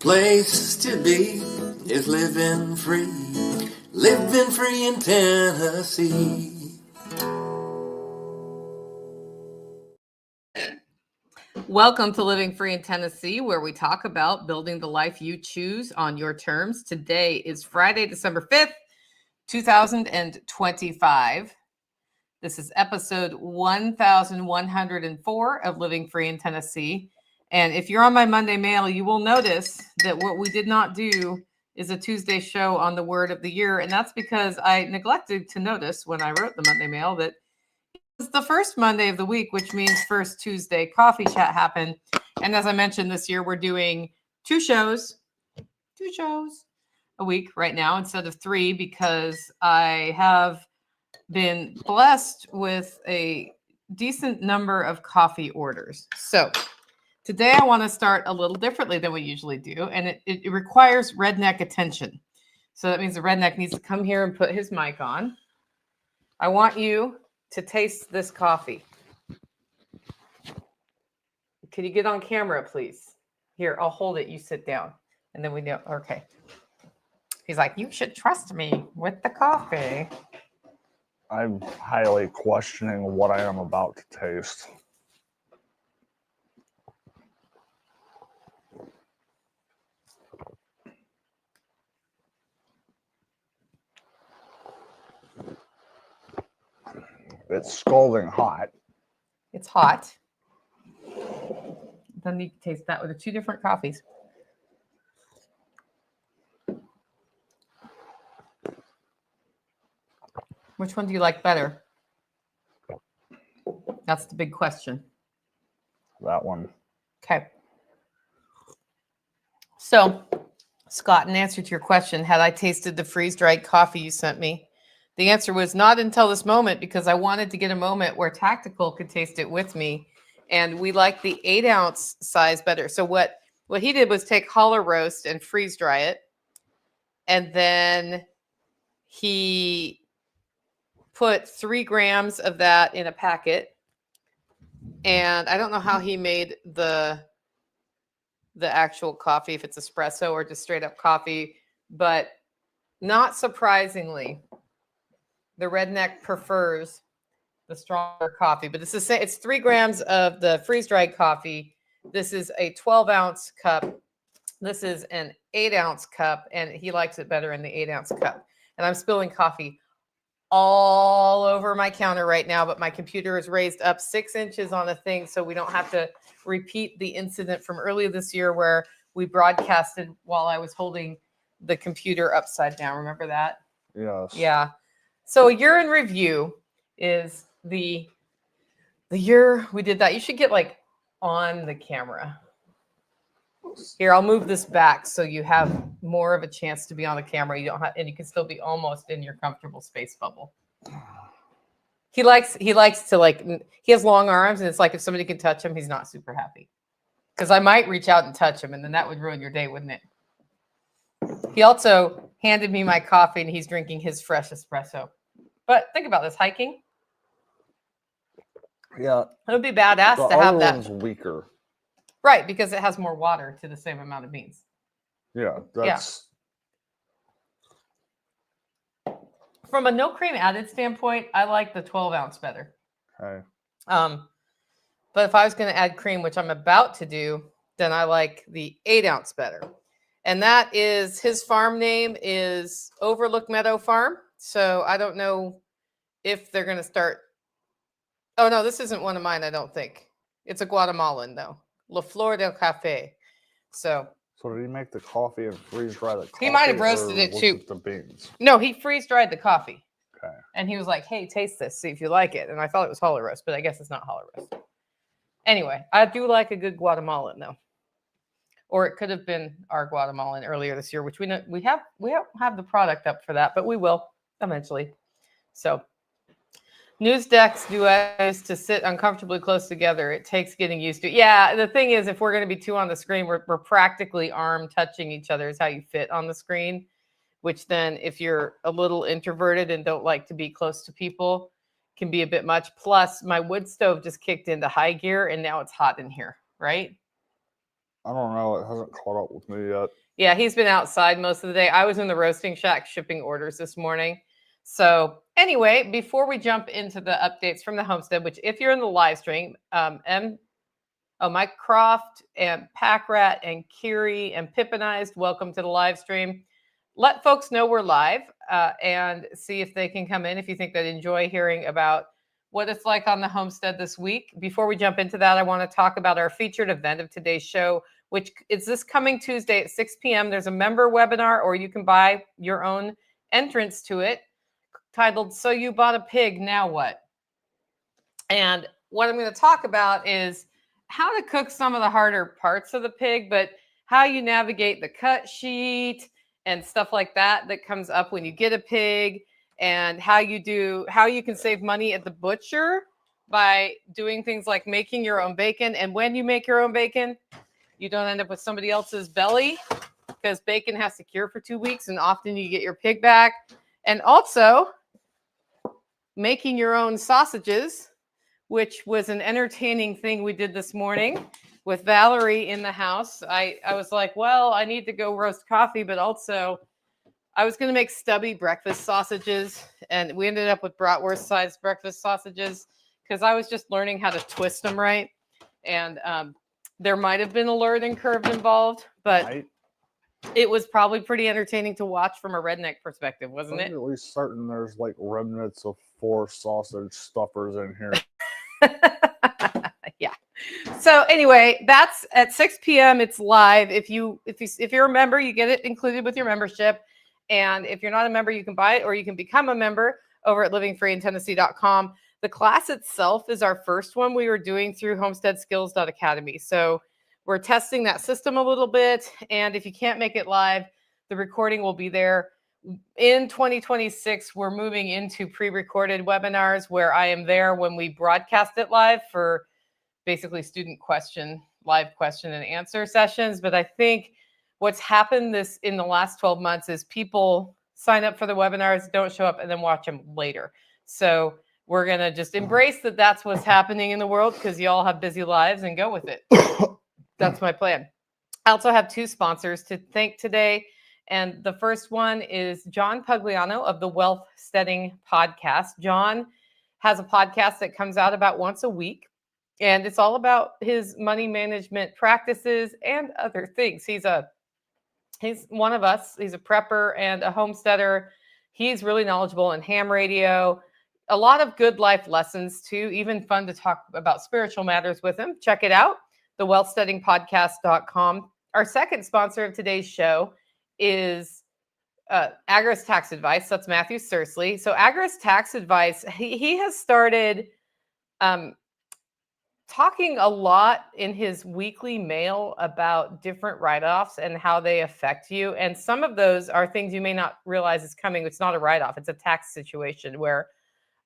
place to be is living free in Tennessee. Welcome to Living Free in Tennessee, where we talk about building the life you choose on your terms. Today is Friday, December 5th, 2025. This is episode 1104 of Living Free in Tennessee. And if you're on my Monday mail, you will notice that what we did not do is a Tuesday show on the word of the year. And that's because I neglected to notice when I wrote the Monday mail that it was the first Monday of the week, which means first Tuesday coffee chat happened. And as I mentioned, this year we're doing two shows a week right now instead of three, because I have been blessed with a decent number of coffee orders. So today I want to start a little differently than we usually do, and it requires redneck attention. So that means the redneck needs to come here and put his mic on. I want you to taste this coffee. Can you get on camera, please? Here, I'll hold it. You sit down, and then we know. Okay. He's like, you should trust me with the coffee. I'm highly questioning what I am about to taste. It's scalding hot. It's hot. Then you can taste that with the two different coffees. Which one do you like better? That's the big question. That one. Okay. So, Scott, in answer to your question, had I tasted the freeze-dried coffee you sent me? The answer was not until this moment, because I wanted to get a moment where Tactical could taste it with me. And we like the 8-ounce size better. So what he did was take hollow roast and freeze dry it. And then he put 3 grams of that in a packet. And I don't know how he made the actual coffee, if it's espresso or just straight up coffee, but not surprisingly, the redneck prefers the stronger coffee. But it's 3 grams of the freeze-dried coffee. This is a 12-ounce cup. This is an 8-ounce cup, and he likes it better in the 8-ounce cup. And I'm spilling coffee all over my counter right now, but my computer is raised up 6 inches on the thing, so we don't have to repeat the incident from earlier this year where we broadcasted while I was holding the computer upside down. Remember that? Yes. Yeah. So a year in review is the year we did that. You should get like on the camera. Here, I'll move this back so you have more of a chance to be on the camera. You don't have, and you can still be almost in your comfortable space bubble. He likes to, like, he has long arms, and it's like if somebody can touch him, he's not super happy. Because I might reach out and touch him, and then that would ruin your day, wouldn't it? He also handed me my coffee, and he's drinking his fresh espresso. But think about this, hiking. Yeah. It would be badass the to have that. The other one's weaker. Right, because it has more water to the same amount of beans. Yeah, that's... Yeah. From a no cream added standpoint, I like the 12-ounce better. Okay. But if I was going to add cream, which I'm about to do, then I like the 8-ounce better. And that is, his farm name is Overlook Meadow Farm. So I don't know if they're going to start. Oh, no, this isn't one of mine, I don't think. It's a Guatemalan, though. La Flor del Café. So did he make the coffee and freeze dry the coffee? He might have roasted it too. The beans. No, he freeze dried the coffee. Okay. And he was like, hey, taste this, see if you like it. And I thought it was hollow roast, but I guess it's not hollow roast. Anyway, I do like a good Guatemalan, though. Or it could have been our Guatemalan earlier this year, which we don't have the product up for that, but we will eventually. So news decks do I use to sit uncomfortably close together. It takes getting used to. Yeah, the thing is, if we're going to be 2 on the screen, we're practically arm touching each other is how you fit on the screen, which then if you're a little introverted and don't like to be close to people, can be a bit much. Plus, my wood stove just kicked into high gear, and now it's hot in here, right? I don't know. It hasn't caught up with me yet. Yeah, he's been outside most of the day. I was in the roasting shack shipping orders this morning. So anyway, before we jump into the updates from the homestead, which if you're in the live stream, Mike Croft and Pack Rat and Kiri and Pippinized, welcome to the live stream. Let folks know we're live and see if they can come in if you think they'd enjoy hearing about what it's like on the homestead this week. Before we jump into that, I want to talk about our featured event of today's show, which is this coming Tuesday at 6 p.m. There's a member webinar, or you can buy your own entrance to it, titled So You Bought a Pig, Now What? And what I'm going to talk about is how to cook some of the harder parts of the pig, but how you navigate the cut sheet and stuff like that that comes up when you get a pig, and how you can save money at the butcher by doing things like making your own bacon. And when you make your own bacon, you don't end up with somebody else's belly, because bacon has to cure for 2 weeks and often you get your pig back. And also making your own sausages, which was an entertaining thing we did this morning with Valerie in the house. I was like, well, I need to go roast coffee, but also I was going to make stubby breakfast sausages, and we ended up with bratwurst-sized breakfast sausages because I was just learning how to twist them right. And there might have been a learning curve involved, but it was probably pretty entertaining to watch from a redneck perspective, wasn't it? I'm at least certain there's like remnants of 4 sausage stuffers in here. Yeah. So anyway, that's at 6 p.m. It's live. If you're a member, you get it included with your membership. And if you're not a member, you can buy it, or you can become a member over at livingfreeintennessee.com. The class itself is our first one we were doing through homesteadskills.academy. So we're testing that system a little bit. And if you can't make it live, the recording will be there. In 2026, we're moving into pre-recorded webinars where I am there when we broadcast it live for basically live question and answer sessions. But I think what's happened in the last 12 months is people sign up for the webinars, don't show up, and then watch them later. So we're going to just embrace that that's what's happening in the world, because you all have busy lives, and go with it. That's my plan. I also have 2 sponsors to thank today. And the first one is John Pugliano of the Wealth Steading podcast. John has a podcast that comes out about once a week, and it's all about his money management practices and other things. He's one of us. He's a prepper and a homesteader. He's really knowledgeable in ham radio, a lot of good life lessons too, even fun to talk about spiritual matters with him. Check it out, thewealthsteadingpodcast.com. Our second sponsor of today's show is Agorist Tax Advice. That's Matthew Sursley. So Agorist Tax Advice, he has started talking a lot in his weekly mail about different write-offs and how they affect you. And some of those are things you may not realize is coming. It's not a write-off. It's a tax situation where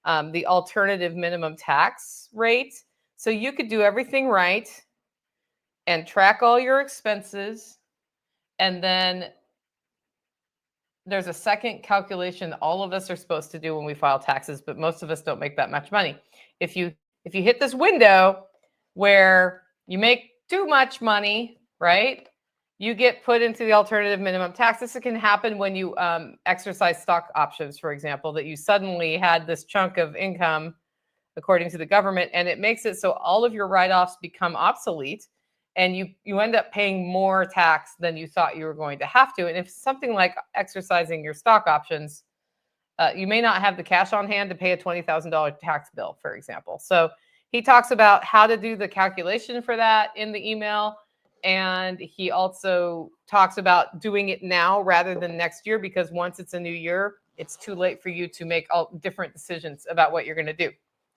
the alternative minimum tax rate. So you could do everything right and track all your expenses, and then there's a second calculation all of us are supposed to do when we file taxes, but most of us don't make that much money. If you hit this window where you make too much money, right, you get put into the alternative minimum tax. This can happen when you exercise stock options, for example, that you suddenly had this chunk of income according to the government, and it makes it so all of your write-offs become obsolete, and you end up paying more tax than you thought you were going to have to. And if something like exercising your stock options, you may not have the cash on hand to pay a $20,000 tax bill, for example. So he talks about how to do the calculation for that in the email. And he also talks about doing it now rather than next year, because once it's a new year, it's too late for you to make all different decisions about what you're going to do.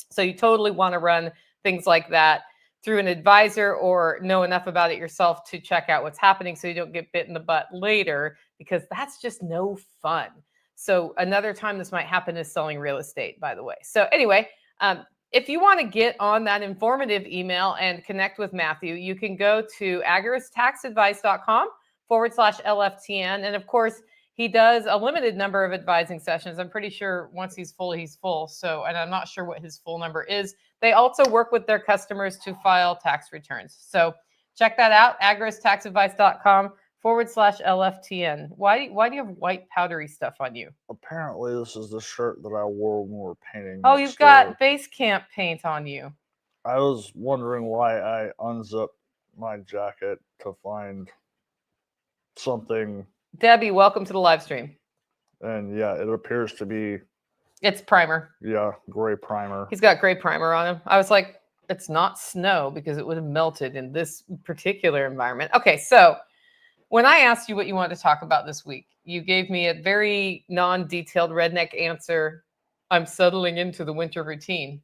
So you totally want to run things like that through an advisor, or know enough about it yourself to check out what's happening so you don't get bit in the butt later, because that's just no fun. So another time this might happen is selling real estate, by the way. So anyway, if you want to get on that informative email and connect with Matthew, you can go to agoristaxadvice.com/LFTN. And of course, he does a limited number of advising sessions. I'm pretty sure once he's full, he's full. So, and I'm not sure what his full number is. They also work with their customers to file tax returns. So Check that out, agristaxadvice.com/LFTN. Why do you have white powdery stuff on you? Apparently, this is the shirt that I wore when we were painting. Oh, you've got Basecamp paint on you. I was wondering why I unzipped my jacket to find something. Debbie, welcome to the live stream. And yeah, it appears to be. It's primer. Yeah, gray primer. He's got gray primer on him. I was like, it's not snow because it would have melted in this particular environment. Okay, so when I asked you what you wanted to talk about this week, you gave me a very non-detailed redneck answer. I'm settling into the winter routine.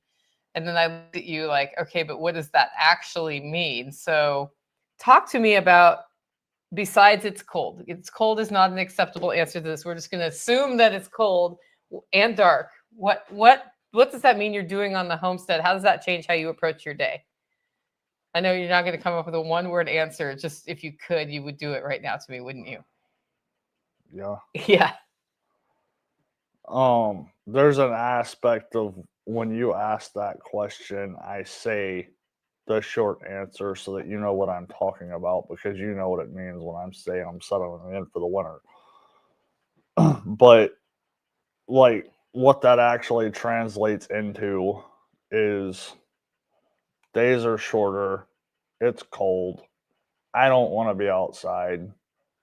And then I looked at you like, okay, but what does that actually mean? So talk to me about, besides it's cold. It's cold is not an acceptable answer to this. We're just going to assume that it's cold and dark. What does that mean you're doing on the homestead? How does that change how you approach your day? I know you're not going to come up with a one-word answer. Just if you could, you would do it right now to me, wouldn't you? Yeah. Yeah. There's an aspect of when you ask that question, I say the short answer so that you know what I'm talking about, because you know what it means when I'm saying I'm settling in for the winter. But like what that actually translates into is days are shorter. It's cold. I don't want to be outside.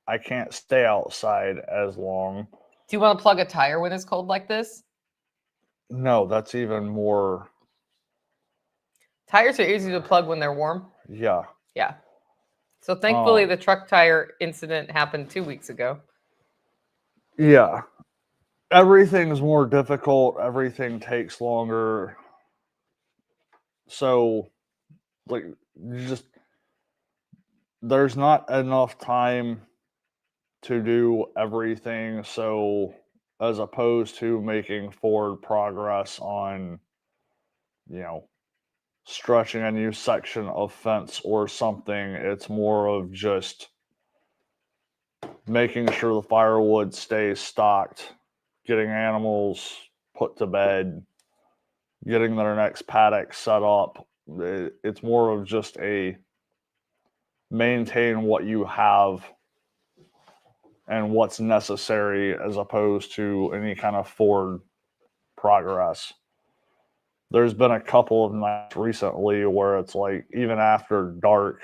I can't stay outside as long. Do you want to plug a tire when it's cold like this? No, that's even more. Tires are easy to plug when they're warm. Yeah. Yeah. So thankfully, the truck tire incident happened 2 weeks ago. Yeah. Everything's more difficult. Everything takes longer. So, like, there's not enough time to do everything. So, as opposed to making forward progress on, stretching a new section of fence or something, it's more of just making sure the firewood stays stocked, getting animals put to bed, getting their next paddock set up. It's more of just a maintain what you have and what's necessary as opposed to any kind of forward progress. There's been a couple of nights recently where it's like, even after dark,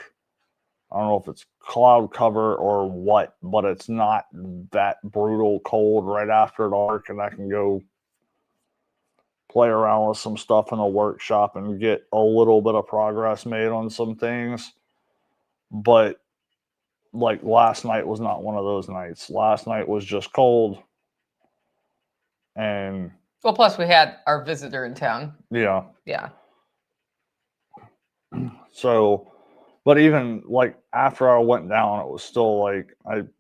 I don't know if it's cloud cover or what, but it's not that brutal cold right after dark, and I can go play around with some stuff in the workshop and get a little bit of progress made on some things. But like last night was not one of those nights. Last night was just cold. And well, plus we had our visitor in town. Yeah. Yeah. So, but even like after I went down, it was still like I'm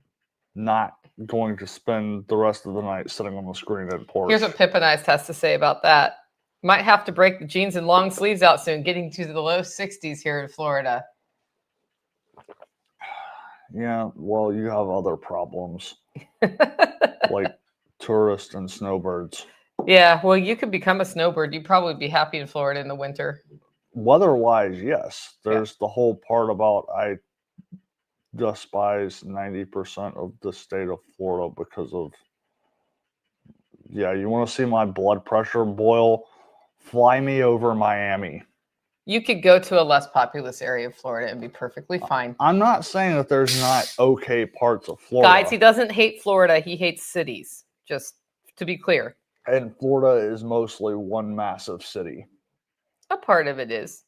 not going to spend the rest of the night sitting on the screen at porch. Here's what Pip and I has to say about that. Might have to break the jeans and long sleeves out soon, getting to the low 60s here in Florida. Yeah, well, you have other problems like tourists and snowbirds. Yeah, well, you could become a snowbird. You'd probably be happy in Florida in the winter. Weather-wise, yes. There's the whole part about I despise 90% of the state of Florida because of, you want to see my blood pressure boil? Fly me over Miami. You could go to a less populous area of Florida and be perfectly fine. I'm not saying that there's not okay parts of Florida. Guys, he doesn't hate Florida. He hates cities, just to be clear. And Florida is mostly one massive city. A part of it is.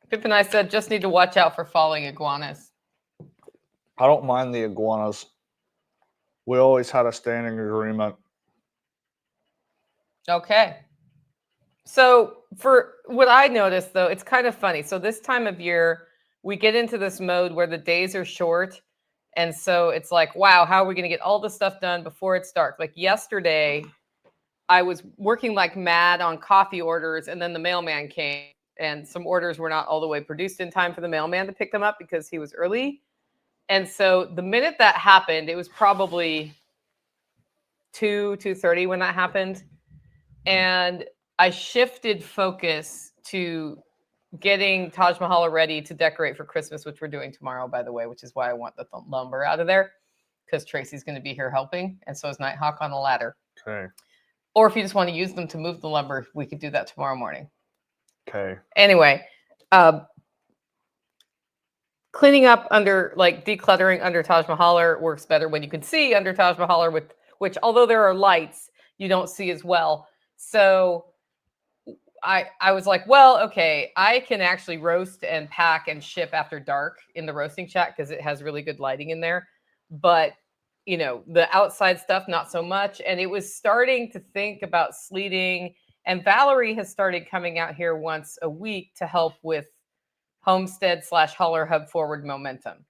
Pip and I said, just need to watch out for falling iguanas. I don't mind the iguanas. We always had a standing agreement. Okay. So for what I noticed, though, it's kind of funny. So this time of year, we get into this mode where the days are short. And so it's like, wow, how are we going to get all this stuff done before it's dark? Like yesterday, I was working like mad on coffee orders, and then the mailman came, and some orders were not all the way produced in time for the mailman to pick them up because he was early. And so the minute that happened, it was probably 2:30 when that happened. And I shifted focus to getting Taj Mahal ready to decorate for Christmas, which we're doing tomorrow, by the way, which is why I want the lumber out of there, because Tracy's going to be here helping, and so is Nighthawk on the ladder. Okay. Or if you just want to use them to move the lumber, we could do that tomorrow morning. Okay. Anyway, cleaning up under, like decluttering under Taj Mahal works better when you can see under Taj Mahal, with which, although there are lights, you don't see as well. So I was like, well, okay, I can actually roast and pack and ship after dark in the roasting shack because it has really good lighting in there. But, you know, the outside stuff, not so much. And it was starting to think about sleeting. And Valerie has started coming out here once a week to help with homestead / Holler Hub forward momentum.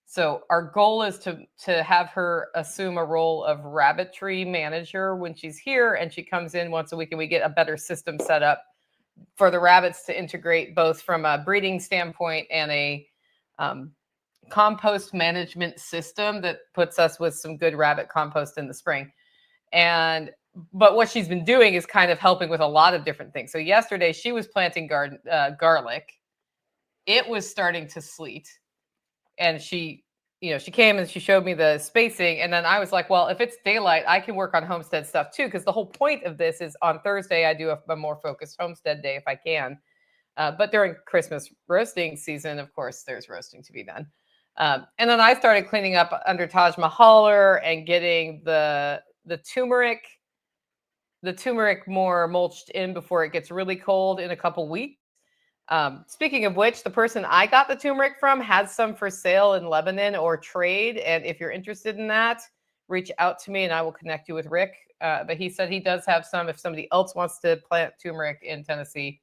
So our goal is to have her assume a role of rabbitry manager when she's here, and she comes in once a week and we get a better system set up for the rabbits to integrate, both from a breeding standpoint and a compost management system that puts us with some good rabbit compost in the spring. But what she's been doing is kind of helping with a lot of different things. So yesterday she was planting garlic. It was starting to sleet, and she came and she showed me the spacing, and then I was like, well, if it's daylight, I can work on homestead stuff too, because the whole point of this is on Thursday I do a more focused homestead day if I can, but during Christmas roasting season, of course, there's roasting to be done. And then I started cleaning up under Taj Mahal and getting the turmeric more mulched in before it gets really cold in a couple weeks. Speaking of which, the person I got the turmeric from has some for sale in Lebanon or trade. And if you're interested in that, reach out to me and I will connect you with Rick. But he said he does have some if somebody else wants to plant turmeric in Tennessee.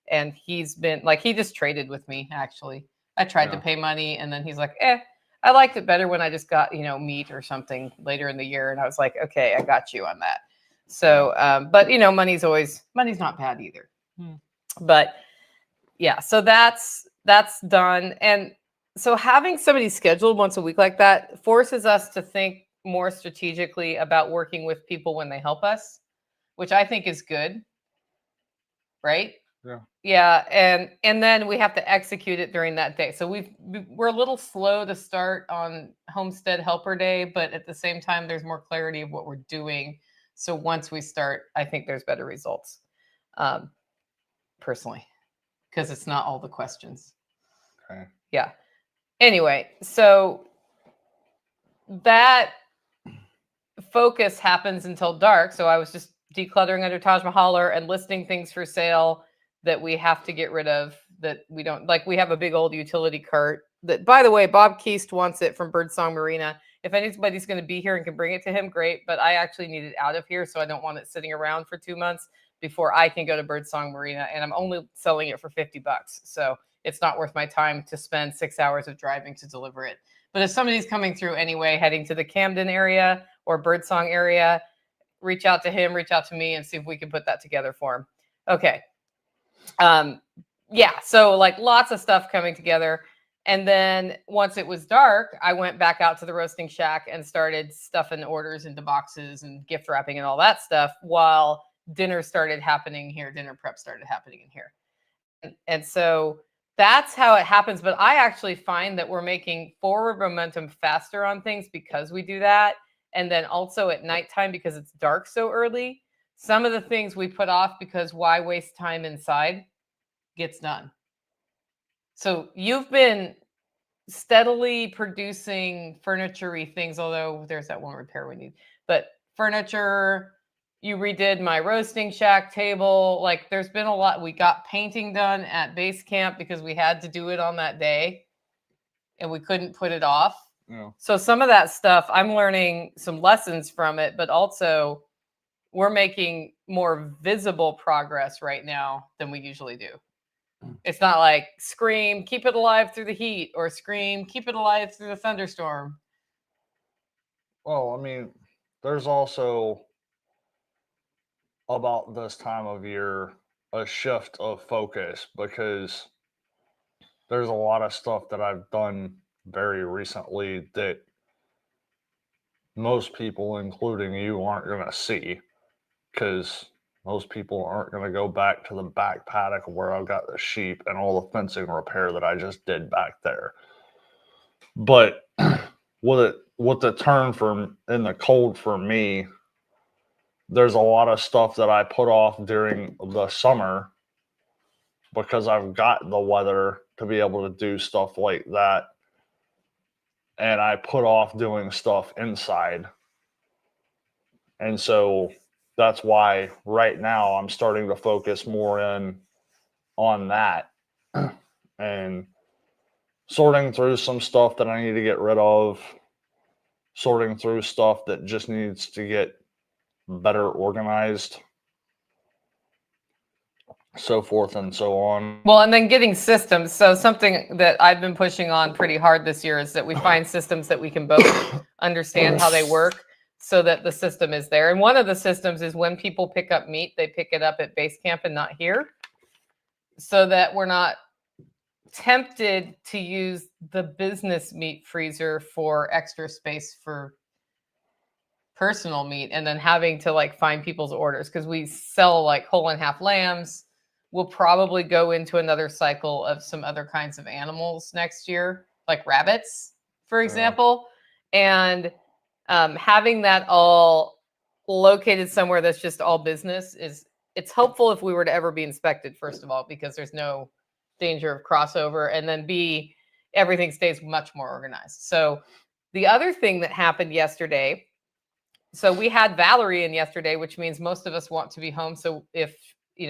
And he's been like, he just traded with me, actually. I tried to pay money, and then he's like, I liked it better when I just got, meat or something later in the year. And I was like, okay, I got you on that. So, but money's not bad either. But yeah, so that's done. And so having somebody scheduled once a week like that forces us to think more strategically about working with people when they help us, which I think is good. Right? Yeah. Yeah, and then we have to execute it during that day. So we're a little slow to start on Homestead Helper Day, but at the same time, there's more clarity of what we're doing. So once we start, I think there's better results, personally, because it's not all the questions. Okay. Yeah. Anyway, so that focus happens until dark. So I was just decluttering under Taj Mahal and listing things for sale that we have to get rid of, that we don't like. We have a big old utility cart that, by the way, Bob Keast wants it from Birdsong Marina. If anybody's going to be here and can bring it to him, great. But I actually need it out of here, so I don't want it sitting around for 2 months before I can go to Birdsong Marina. And I'm only selling it for $50. So it's not worth my time to spend 6 hours of driving to deliver it. But if somebody's coming through anyway, heading to the Camden area or Birdsong area, reach out to him, reach out to me, and see if we can put that together for him. Okay. Yeah, so like lots of stuff coming together. And then once it was dark, I went back out to the roasting shack and started stuffing orders into boxes and gift wrapping and all that stuff while dinner started happening here. Dinner prep started happening in here. And so that's how it happens. But I actually find that we're making forward momentum faster on things because we do that. And then also at nighttime, because it's dark so early, some of the things we put off because why waste time inside gets done. So you've been steadily producing furniture-y things, although there's that one repair we need. But furniture, you redid my roasting shack table. Like there's been a lot. We got painting done at Basecamp because we had to do it on that day and we couldn't put it off. Yeah. So some of that stuff, I'm learning some lessons from it, but also we're making more visible progress right now than we usually do. It's not like scream, keep it alive through the heat, or scream, keep it alive through the thunderstorm. Well, I mean, there's also about this time of year a shift of focus because there's a lot of stuff that I've done very recently that most people, including you, aren't going to see because Most people aren't going to go back to the back paddock where I've got the sheep and all the fencing repair that I just did back there. But with the turn in the cold for me, there's a lot of stuff that I put off during the summer because I've got the weather to be able to do stuff like that. And I put off doing stuff inside. And so that's why right now I'm starting to focus more in on that and sorting through some stuff that I need to get rid of, sorting through stuff that just needs to get better organized, so forth and so on. Well, and then getting systems. So something that I've been pushing on pretty hard this year is that we find systems that we can both understand how they work so that the system is there. And one of the systems is when people pick up meat, they pick it up at Basecamp and not here, so that we're not tempted to use the business meat freezer for extra space for personal meat and then having to like find people's orders, because we sell like whole and half lambs. We'll probably go into another cycle of some other kinds of animals next year, like rabbits, for example. And having that all located somewhere that's just all business it's helpful if we were to ever be inspected, first of all, because there's no danger of crossover. And then B, everything stays much more organized. So the other thing that happened yesterday, so we had Valerie in yesterday, which means most of us want to be home. So if,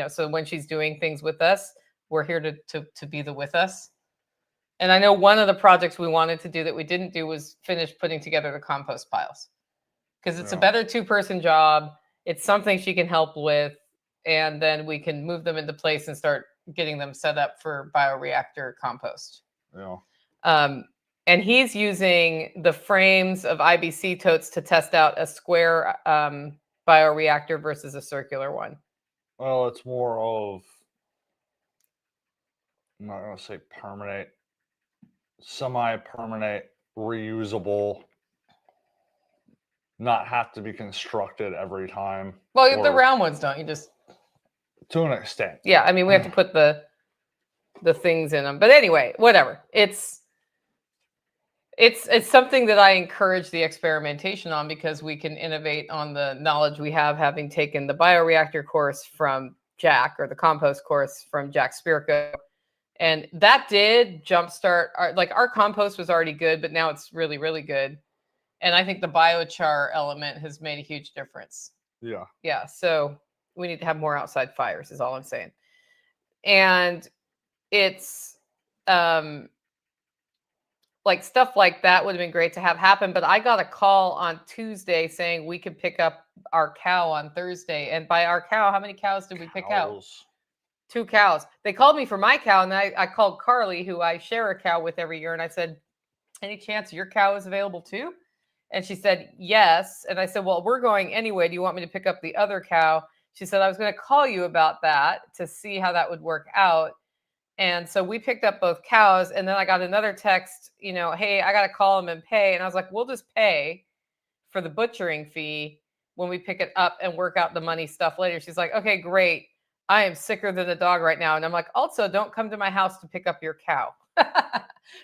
so when she's doing things with us, we're here to be the with us. And I know one of the projects we wanted to do that we didn't do was finish putting together the compost piles, because it's a better 2-person job. It's something she can help with. And then we can move them into place and start getting them set up for bioreactor compost. Yeah. And he's using the frames of IBC totes to test out a square bioreactor versus a circular one. Well, it's more of, I'm not going to say permanent, semi-permanent, reusable, not have to be constructed every time. Well, the round ones don't. You just... To an extent. Yeah, I mean, we have to put the things in them. But anyway, whatever. It's something that I encourage the experimentation on, because we can innovate on the knowledge we have, having taken the bioreactor course from Jack, or the compost course from Jack Spirko. And that did jumpstart our compost was already good, but now it's really, really good. And I think the biochar element has made a huge difference. Yeah. Yeah. So we need to have more outside fires is all I'm saying. And it's like stuff like that would have been great to have happen. But I got a call on Tuesday saying we could pick up our cow on Thursday. And by our cow, how many cows did we pick out? 2 cows. They called me for my cow, and I called Carly, who I share a cow with every year. And I said, any chance your cow is available too? And she said, yes. And I said, well, we're going anyway. Do you want me to pick up the other cow? She said, I was going to call you about that to see how that would work out. And so we picked up both cows. And then I got another text, hey, I got to call them and pay. And I was like, we'll just pay for the butchering fee when we pick it up and work out the money stuff later. She's like, okay, great. I am sicker than a dog right now. And I'm like, also, don't come to my house to pick up your cow.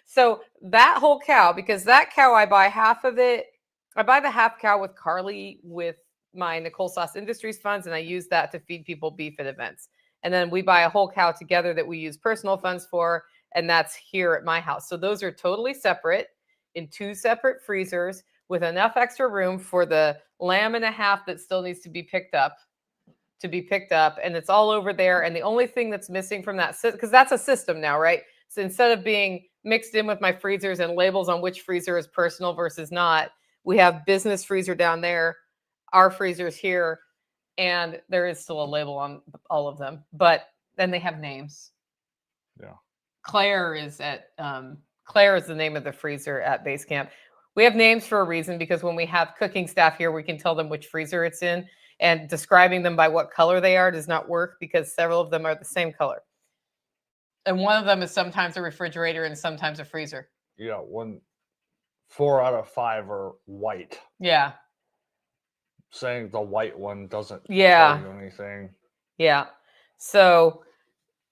So that whole cow, because that cow, I buy half of it. I buy the half cow with Carly with my Nicole Sauce Industries funds, and I use that to feed people beef at events. And then we buy a whole cow together that we use personal funds for, and that's here at my house. So those are totally separate in 2 separate freezers with enough extra room for the lamb and a half that still needs to be picked up. And it's all over there. And the only thing that's missing from that, because that's a system now, right? So instead of being mixed in with my freezers and labels on which freezer is personal versus not, we have business freezer down there, our freezers here, and there is still a label on all of them, but then they have names. Yeah. Claire is the name of the freezer at Basecamp. We have names for a reason, because when we have cooking staff here, we can tell them which freezer it's in, and describing them by what color they are does not work, because several of them are the same color. And one of them is sometimes a refrigerator and sometimes a freezer. Yeah, 4 out of 5 are white. Yeah. saying the white one doesn't Yeah. tell you anything. Yeah. So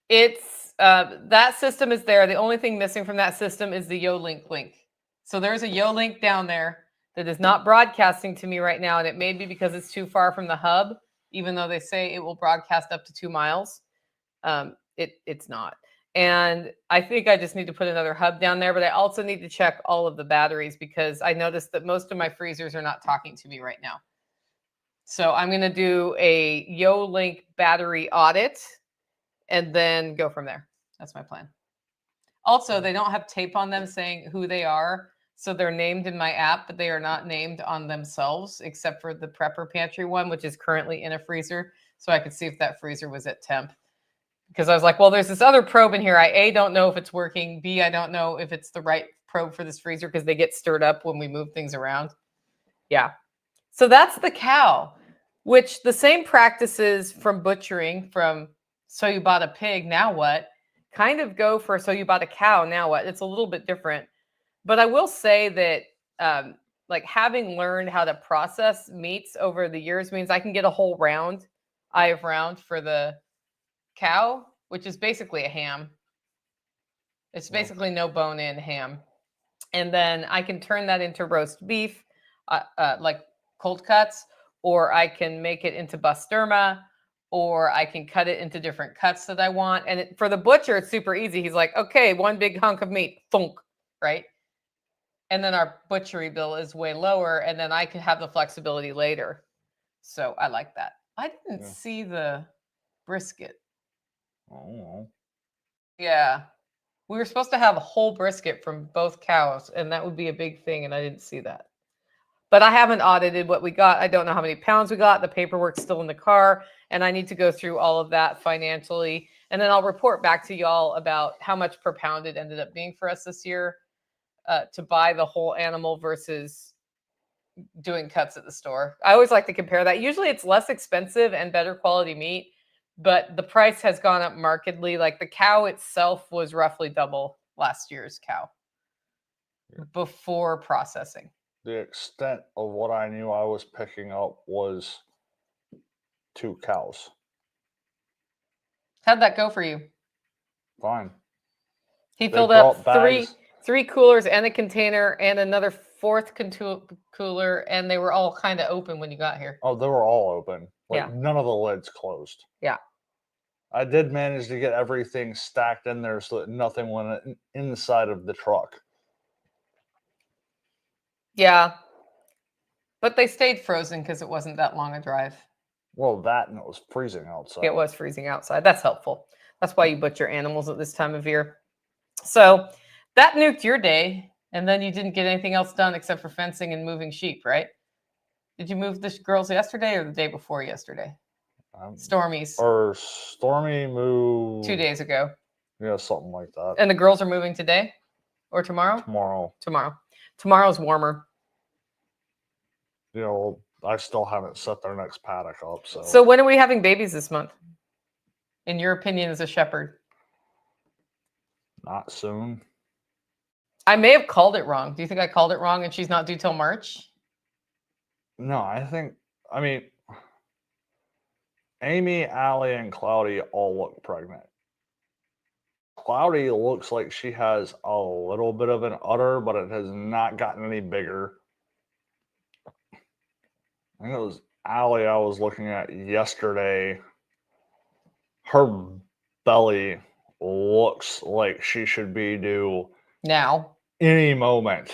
it's that system is there. The only thing missing from that system is the YoLink link. So there's a YoLink down there that is not broadcasting to me right now, and it may be because it's too far from the hub, even though they say it will broadcast up to 2 miles. It's not. And I think I just need to put another hub down there, but I also need to check all of the batteries because I noticed that most of my freezers are not talking to me right now. So I'm going to do a YoLink battery audit and then go from there. That's my plan. Also, they don't have tape on them saying who they are. So they're named in my app, but they are not named on themselves, except for the prepper pantry one, which is currently in a freezer. So I could see if that freezer was at temp. Because I was like, well, there's this other probe in here. I don't know if it's working. B, I don't know if it's the right probe for this freezer because they get stirred up when we move things around. Yeah. So that's the cow, which the same practices from butchering, from so you bought a pig, now what, kind of go for so you bought a cow, now what. It's a little bit different. But I will say that like having learned how to process meats over the years means I can get a whole eye of round for the cow, which is basically a ham. It's basically no bone in ham. And then I can turn that into roast beef, like cold cuts, or I can make it into basturma, or I can cut it into different cuts that I want. And for the butcher, it's super easy. He's like, okay, one big hunk of meat, thunk, right? And then our butchery bill is way lower, and then I can have the flexibility later. So I like that. I didn't see the brisket. Oh. Yeah. We were supposed to have a whole brisket from both cows, and that would be a big thing, and I didn't see that. But I haven't audited what we got. I don't know how many pounds we got. The paperwork's still in the car, and I need to go through all of that financially. And then I'll report back to y'all about how much per pound it ended up being for us this year to buy the whole animal versus doing cuts at the store. I always like to compare that. Usually it's less expensive and better quality meat, but the price has gone up markedly. Like the cow itself was roughly double last year's cow before processing. The extent of what I knew I was picking up was 2 cows. How'd that go for you? Fine. He filled up bags. three coolers and a container and another fourth cooler, and they were all kind of open when you got here. Oh, they were all open. Like Yeah. none of the lids closed. Yeah. I did manage to get everything stacked in there so that nothing went inside of the truck. Yeah. But they stayed frozen because it wasn't that long a drive. Well, that and it was freezing outside. It was freezing outside. That's helpful. That's why you butcher animals at this time of year. So that nuked your day, and then you didn't get anything else done except for fencing and moving sheep, right? Did you move the girls yesterday or the day before yesterday? Stormy's. Or Stormy moved 2 days ago. Yeah, something like that. And the girls are moving today or tomorrow? Tomorrow. Tomorrow's warmer. You know, I still haven't set their next paddock up. So when are we having babies this month? In your opinion, as a shepherd? Not soon. I may have called it wrong. Do you think I called it wrong and she's not due till March? No, I mean, Amy, Allie, and Cloudy all look pregnant. Cloudy looks like she has a little bit of an udder, but it has not gotten any bigger. I think it was Allie I was looking at yesterday. Her belly looks like she should be due now. Any moment.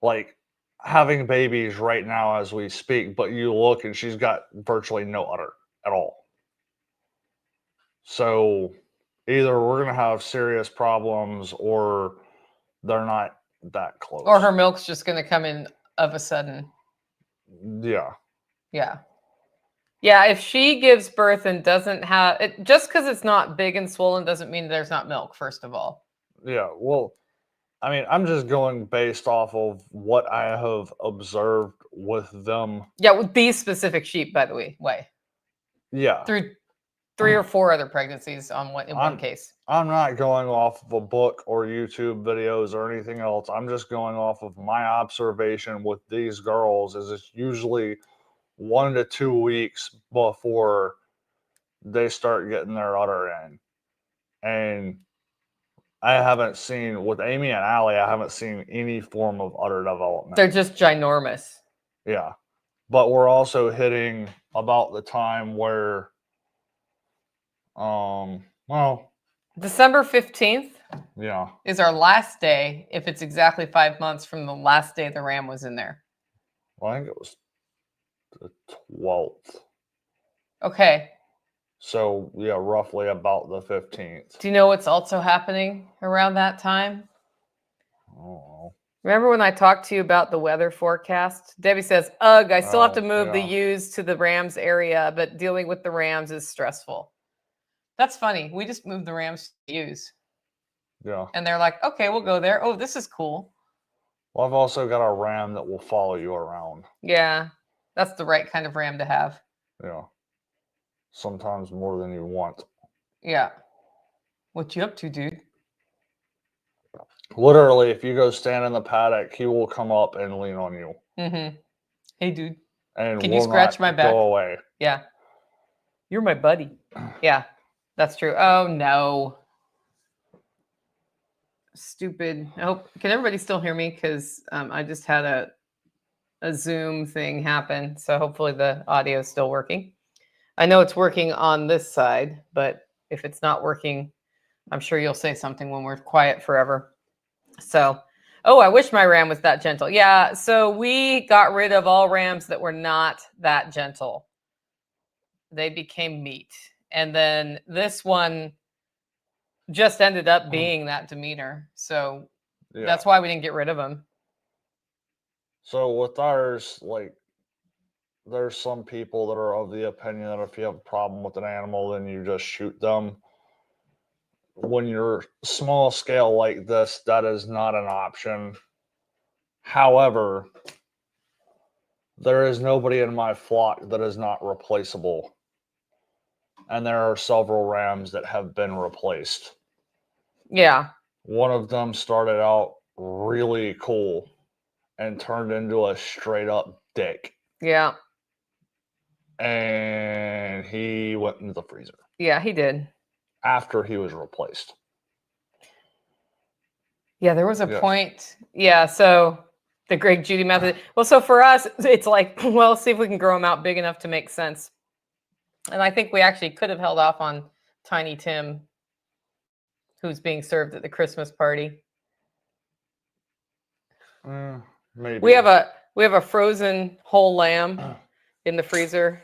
Like having babies right now as we speak, but you look and she's got virtually no udder at all. So either we're going to have serious problems or they're not that close. Or her milk's just going to come in of a sudden. Yeah. Yeah. Yeah, if she gives birth and doesn't have it, just because it's not big and swollen doesn't mean there's not milk, first of all. Yeah, well, I mean, I'm just going based off of what I have observed with them. Yeah, with these specific sheep, by the way. Yeah. Through 3 or 4 other pregnancies in one case. I'm not going off of a book or YouTube videos or anything else. I'm just going off of my observation with these girls. Is it's usually 1 to 2 weeks before they start getting their udder in. And I haven't seen, with Amy and Allie, I haven't seen any form of udder development. They're just ginormous. Yeah. But we're also hitting about the time where, well, December 15th yeah. is our last day, if it's exactly 5 months from the last day the ram was in there. Well, I think it was the 12th. Okay. So, yeah, roughly about the 15th. Do you know what's also happening around that time? Oh. Remember when I talked to you about the weather forecast? Debbie says, ugh, I still have to move the yeah. ewes to the rams area, but dealing with the rams is stressful. That's funny. We just moved the rams to the ewes. Yeah. And they're like, okay, we'll go there. Oh, this is cool. Well, I've also got a ram that will follow you around. Yeah, that's the right kind of ram to have. Yeah. Sometimes more than you want. Yeah. What you up to, dude? Literally, if you go stand in the paddock, he will come up and lean on you. Mm-hmm. Hey, dude. And Can you scratch my back? Go away. Yeah. You're my buddy. Yeah, that's true. Oh, no. Stupid. I hope, can everybody still hear me? Because I just had a Zoom thing happen. So hopefully the audio is still working. I know it's working on this side, but if it's not working, I'm sure you'll say something when we're quiet forever. So, oh, I wish my ram was that gentle. Yeah, so we got rid of all rams that were not that gentle. They became meat. And then this one just ended up being that demeanor. So that's why we didn't get rid of them. So with ours, like, there's some people that are of the opinion that if you have a problem with an animal, then you just shoot them. When you're small scale like this, that is not an option. However, there is nobody in my flock that is not replaceable. And there are several rams that have been replaced. Yeah. One of them started out really cool and turned into a straight up dick. Yeah. And he went into the freezer. Yeah, he did. After he was replaced. Yeah, there was a point. Yeah, so the Greg Judy method. Well, so for us, it's like, well, see if we can grow them out big enough to make sense. And I think we actually could have held off on Tiny Tim, who's being served at the Christmas party. Maybe. We have a frozen whole lamb in the freezer,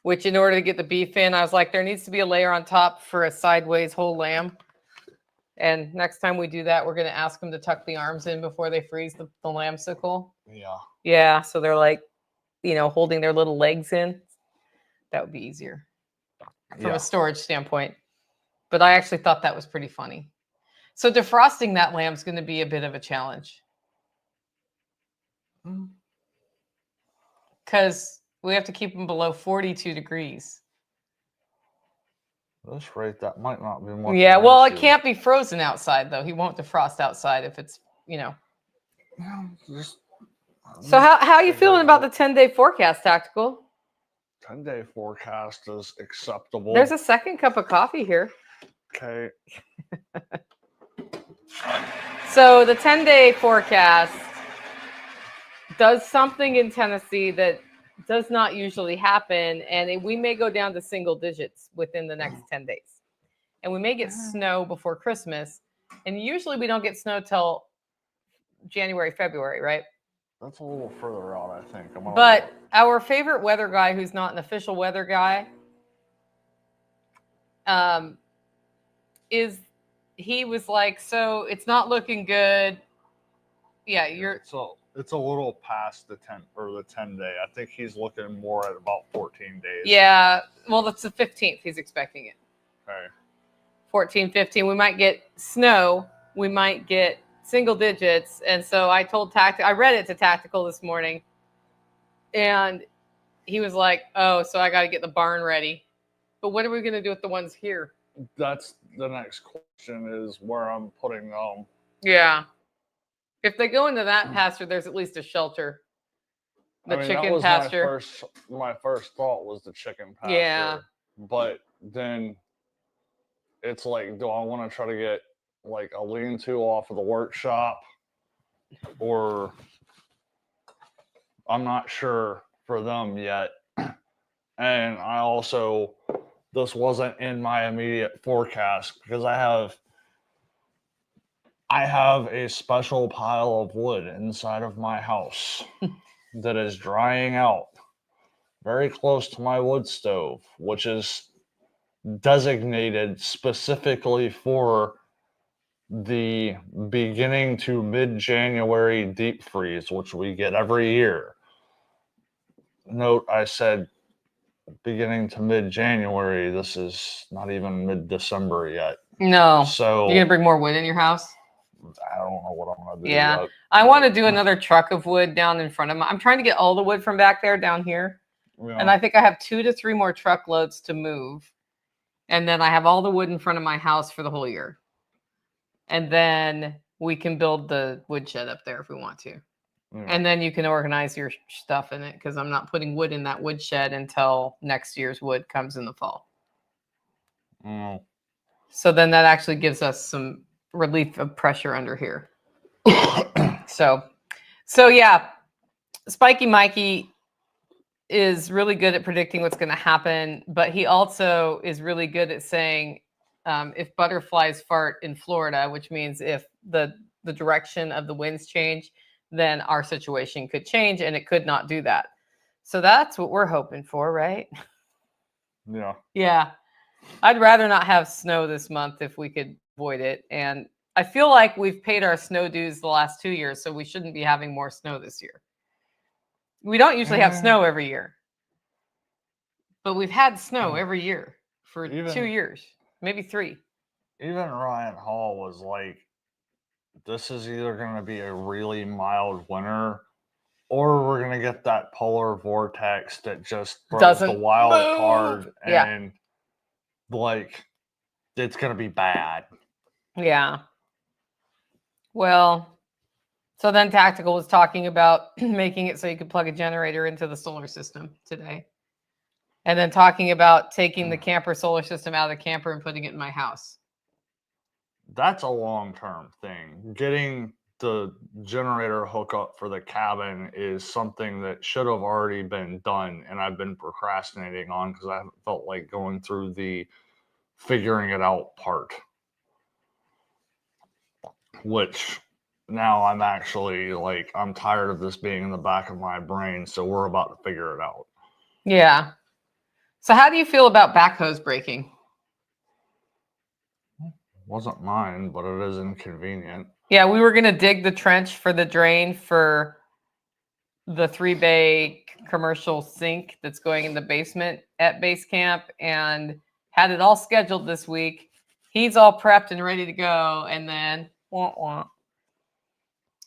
which in order to get the beef in, I was like, there needs to be a layer on top for a sideways whole lamb. And next time we do that, we're going to ask them to tuck the arms in before they freeze the lamsicle. Yeah. Yeah. So they're like, holding their little legs in. That would be easier from a storage standpoint. But I actually thought that was pretty funny. So defrosting that lamb is going to be a bit of a challenge. Because we have to keep them below 42 degrees. This rate, that might not be much. Yeah, well, it can't be frozen outside, though. He won't defrost outside if it's, So how are you feeling about the 10-day forecast, Tactical? 10-day forecast is acceptable. There's a second cup of coffee here. Okay. So the 10-day forecast does something in Tennessee that does not usually happen, and we may go down to single digits within the next 10 days. And we may get snow before Christmas, and usually we don't get snow till January, February, right? That's a little further out, I think. But our favorite weather guy, who's not an official weather guy, he was like, so it's not looking good. Yeah, So it's a little past the 10 day. I think he's looking more at about 14 days. Yeah, well, that's the 15th. He's expecting it. Okay. 14, 15. We might get snow. We might get single digits. And so I told I read it to Tactical this morning. And he was like, oh, so I got to get the barn ready. But what are we going to do with the ones here? That's the next question, is where I'm putting them. Yeah. If they go into that pasture, there's at least a shelter. The I mean, that chicken was pasture. my first thought was the chicken pasture. Yeah. But then it's like, do I want to try to get like a lean-to off of the workshop, or I'm not sure for them yet. And I also, this wasn't in my immediate forecast because I have a special pile of wood inside of my house that is drying out very close to my wood stove, which is designated specifically for the beginning to mid-January deep freeze, which we get every year. Note, I said beginning to mid-January. This is not even mid-December yet. No. So You're gonna bring more wood in your house? I don't know what I'm gonna do Yeah. yet. I want to do another truck of wood down in front of my. I'm trying to get all the wood from back there down here. Yeah. And I think I have 2 to 3 more truckloads to move. And then I have all the wood in front of my house for the whole year. And then we can build the woodshed up there if we want to. Yeah. And then you can organize your stuff in it because I'm not putting wood in that woodshed until next year's wood comes in the fall. Mm. So then that actually gives us some relief of pressure under here. So yeah, Spiky Mikey is really good at predicting what's going to happen, but he also is really good at saying if butterflies fart in Florida, which means if the direction of the winds change, then our situation could change, and it could not do that. So that's what we're hoping for, right? Yeah. Yeah. I'd rather not have snow this month if we could avoid it. And I feel like we've paid our snow dues the last 2 years, so we shouldn't be having more snow this year. We don't usually have snow every year, but we've had snow every year for 2 years, maybe 3. Even Ryan Hall was like, this is either going to be a really mild winter, or we're going to get that polar vortex that just throws the wild card, and like, it's going to be bad. Yeah. Well, so then Tactical was talking about making it so you could plug a generator into the solar system today. And then talking about taking the camper solar system out of the camper and putting it in my house. That's a long-term thing. Getting the generator hookup for the cabin is something that should have already been done, and I've been procrastinating on because I haven't felt like going through the figuring it out part. Which now I'm actually like, I'm tired of this being in the back of my brain, so we're about to figure it out. Yeah. So how do you feel about backhoes breaking? Wasn't mine, but it is inconvenient. Yeah, we were going to dig the trench for the drain for the 3-bay commercial sink that's going in the basement at Basecamp, and had it all scheduled this week. He's all prepped and ready to go, and then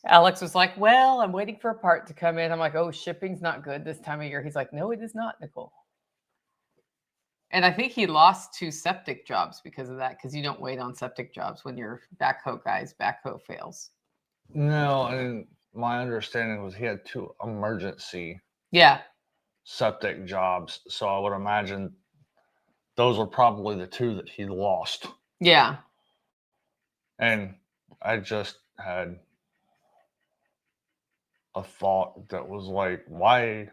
Alex was like, well, I'm waiting for a part to come in. I'm like, oh, shipping's not good this time of year. He's like, no, it is not, Nicole. And I think he lost 2 septic jobs because of that, because you don't wait on septic jobs when your backhoe guy's backhoe fails. No, and my understanding was he had 2 emergency septic jobs, so I would imagine those were probably the 2 that he lost. Yeah. And I just had a thought that was like, why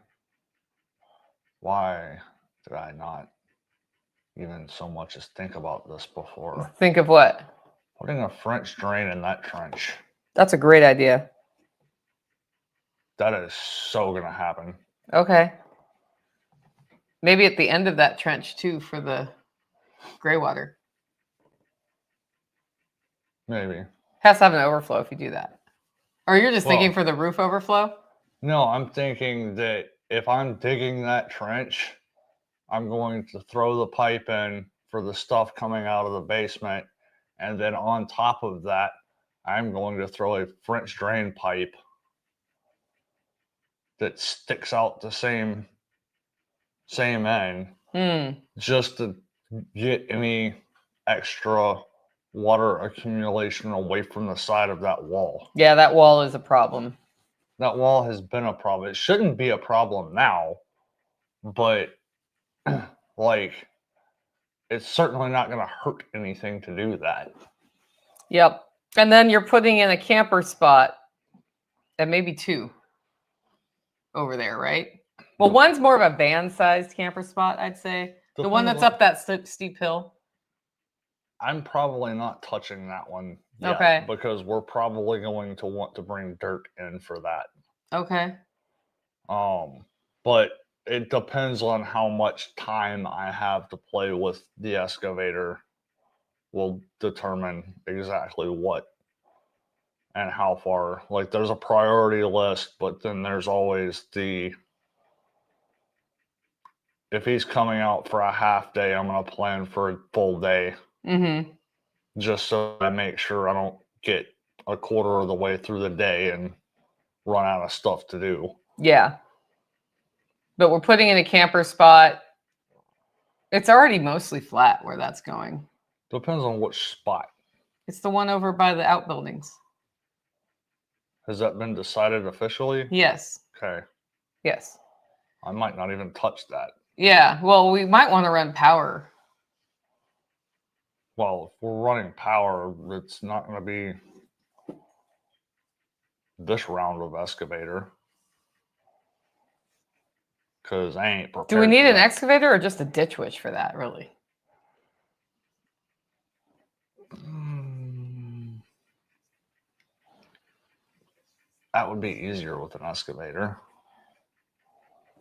did I not even so much as think about this before? Think of what? Putting a French drain in that trench. That's a great idea. That is so going to happen. Okay. Maybe at the end of that trench too for the gray water. Maybe. Has to have an overflow if you do that. Or you're just thinking for the roof overflow? No, I'm thinking that if I'm digging that trench, I'm going to throw the pipe in for the stuff coming out of the basement. And then on top of that, I'm going to throw a French drain pipe that sticks out the same end, just to get any extra water accumulation away from the side of that wall. Yeah, that wall is a problem. That wall has been a problem. It shouldn't be a problem now, but like it's certainly not going to hurt anything to do that. Yep. And then you're putting in a camper spot, and maybe 2 over there, right? Well, one's more of a van-sized camper spot, I'd say. The one that's up that steep hill. I'm probably not touching that one yet, Okay. because we're probably going to want to bring dirt in for that. Okay. But it depends on how much time I have to play with the excavator will determine exactly what and how far. Like there's a priority list, but then there's always if he's coming out for a half day, I'm going to plan for a full day. Mm-hmm. Just so I make sure I don't get a quarter of the way through the day and run out of stuff to do. Yeah. But we're putting in a camper spot. It's already mostly flat where that's going. Depends on which spot. It's the one over by the outbuildings. Has that been decided officially? Yes. Okay. Yes. I might not even touch that. Yeah. Well, we might want to run power. Well, if we're running power, it's not going to be this round of excavator. Because I ain't prepared. Do we need for an that. excavator or just a ditch witch for that, really? That would be easier with an excavator.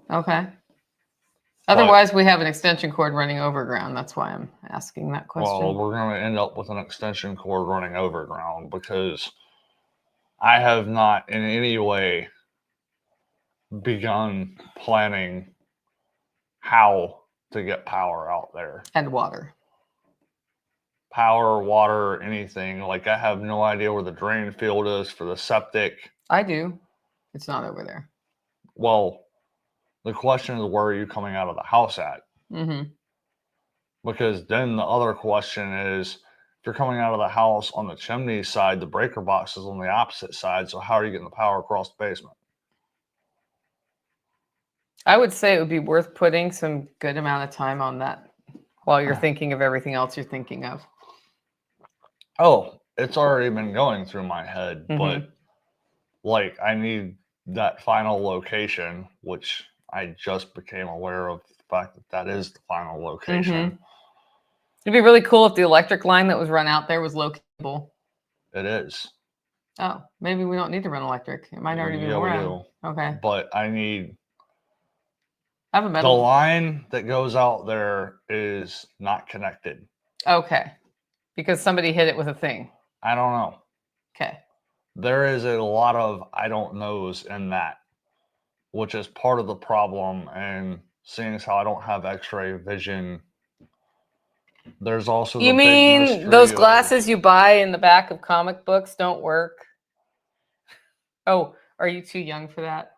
Okay. Otherwise, we have an extension cord running overground. That's why I'm asking that question. Well, we're going to end up with an extension cord running overground because I have not in any way begun planning how to get power out there. And water. Power, water, anything. Like I have no idea where the drain field is for the septic. I do. It's not over there. Well, the question is, where are you coming out of the house at? Mm-hmm. Because then the other question is, if you're coming out of the house on the chimney side, the breaker box is on the opposite side. So how are you getting the power across the basement? I would say it would be worth putting some good amount of time on that while you're thinking of everything else you're thinking of. Oh, it's already been going through my head, Mhm. but like I need that final location, which I just became aware of the fact that that is the final location. It'd be really cool if the electric line that was run out there was locatable. It is. Oh, maybe we don't need to run electric. It might already be Yeah, we run. do. Okay. But I need I have a the metal. line that goes out there is not connected. Okay. Because somebody hit it with a thing. I don't know. Okay. There is a lot of I don't knows in that, which is part of the problem. And seeing as how I don't have X-ray vision, there's also You the big mean mystery those of- glasses you buy in the back of comic books don't work? Oh, are you too young for that?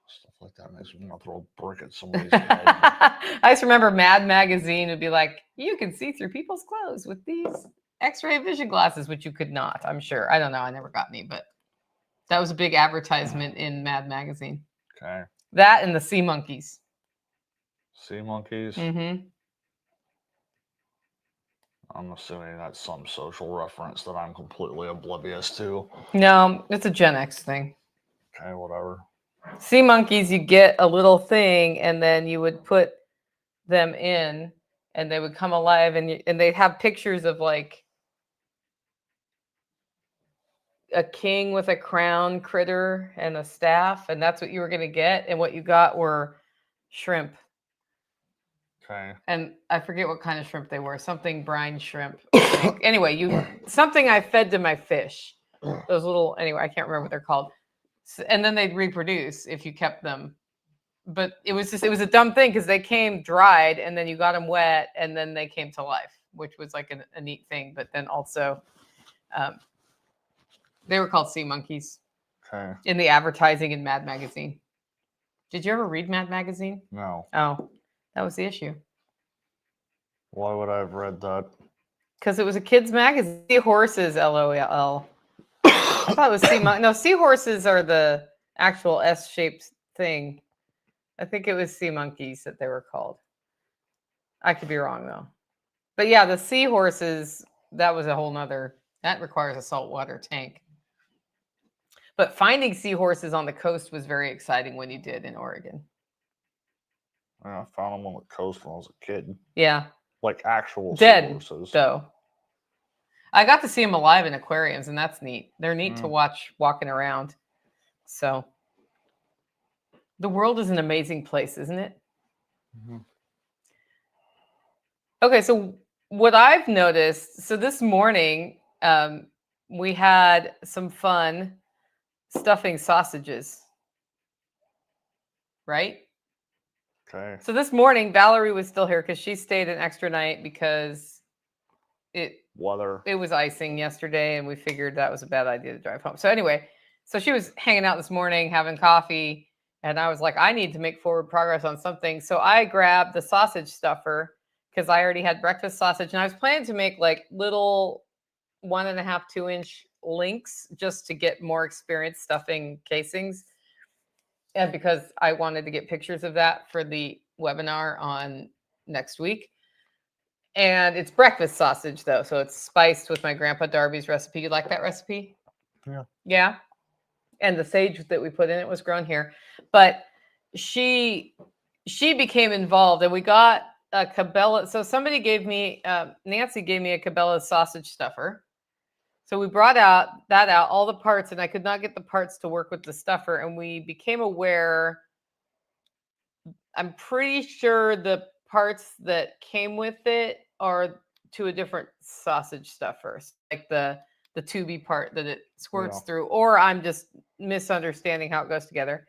Stuff like that makes me want to throw a brick at somebody's head. I just remember Mad Magazine would be like, you can see through people's clothes with these X-ray vision glasses, which you could not, I'm sure. I don't know. I never got any, but that was a big advertisement in Mad Magazine. Okay. That and the sea monkeys. Sea monkeys. Mm-hmm. I'm assuming that's some social reference that I'm completely oblivious to. No, it's a Gen X thing. Okay, whatever. Sea monkeys, you get a little thing, and then you would put them in, and they would come alive, and they'd have pictures of like a king with a crown critter and a staff, and that's what you were going to get. And what you got were shrimp. Okay. And I forget what kind of shrimp they were. Something brine shrimp. Anyway, something I fed to my fish. Those little, anyway, I can't remember what they're called. And then they'd reproduce if you kept them. But it was a dumb thing because they came dried and then you got them wet and then they came to life, which was like a neat thing. But then also, they were called sea monkeys. Okay. In the advertising in Mad Magazine. Did you ever read Mad Magazine? No. Oh, that was the issue. Why would I have read that? Because it was a kid's magazine. Horses, LOL. I thought it was no, seahorses are the actual S-shaped thing. I think it was sea monkeys that they were called. I could be wrong though. But yeah, the seahorses, that was a whole nother, that requires a saltwater tank. But finding seahorses on the coast was very exciting when you did in Oregon. I found them on the coast when I was a kid. Yeah. Like actual Dead, seahorses. though. I got to see them alive in aquariums, and that's neat. They're neat to watch walking around. So the world is an amazing place, isn't it? Mm-hmm. Okay, so what I've noticed, so this morning we had some fun stuffing sausages, right? Okay. So this morning, Valerie was still here because she stayed an extra night because it was icing yesterday, and we figured that was a bad idea to drive home. So anyway, so she was hanging out this morning, having coffee, and I was like, I need to make forward progress on something. So I grabbed the sausage stuffer because I already had breakfast sausage, and I was planning to make like little 1.5, 2-inch links just to get more experience stuffing casings. And because I wanted to get pictures of that for the webinar on next week. And it's breakfast sausage, though. So it's spiced with my Grandpa Darby's recipe. You like that recipe? Yeah. Yeah. And the sage that we put in it was grown here. But she became involved, and we got a Cabela. So somebody gave me, Nancy gave me a Cabela sausage stuffer. So we brought that out, all the parts, and I could not get the parts to work with the stuffer. And we became aware, I'm pretty sure the parts that came with it are to a different sausage stuffer, like the tubey part that it squirts through, or I'm just misunderstanding how it goes together.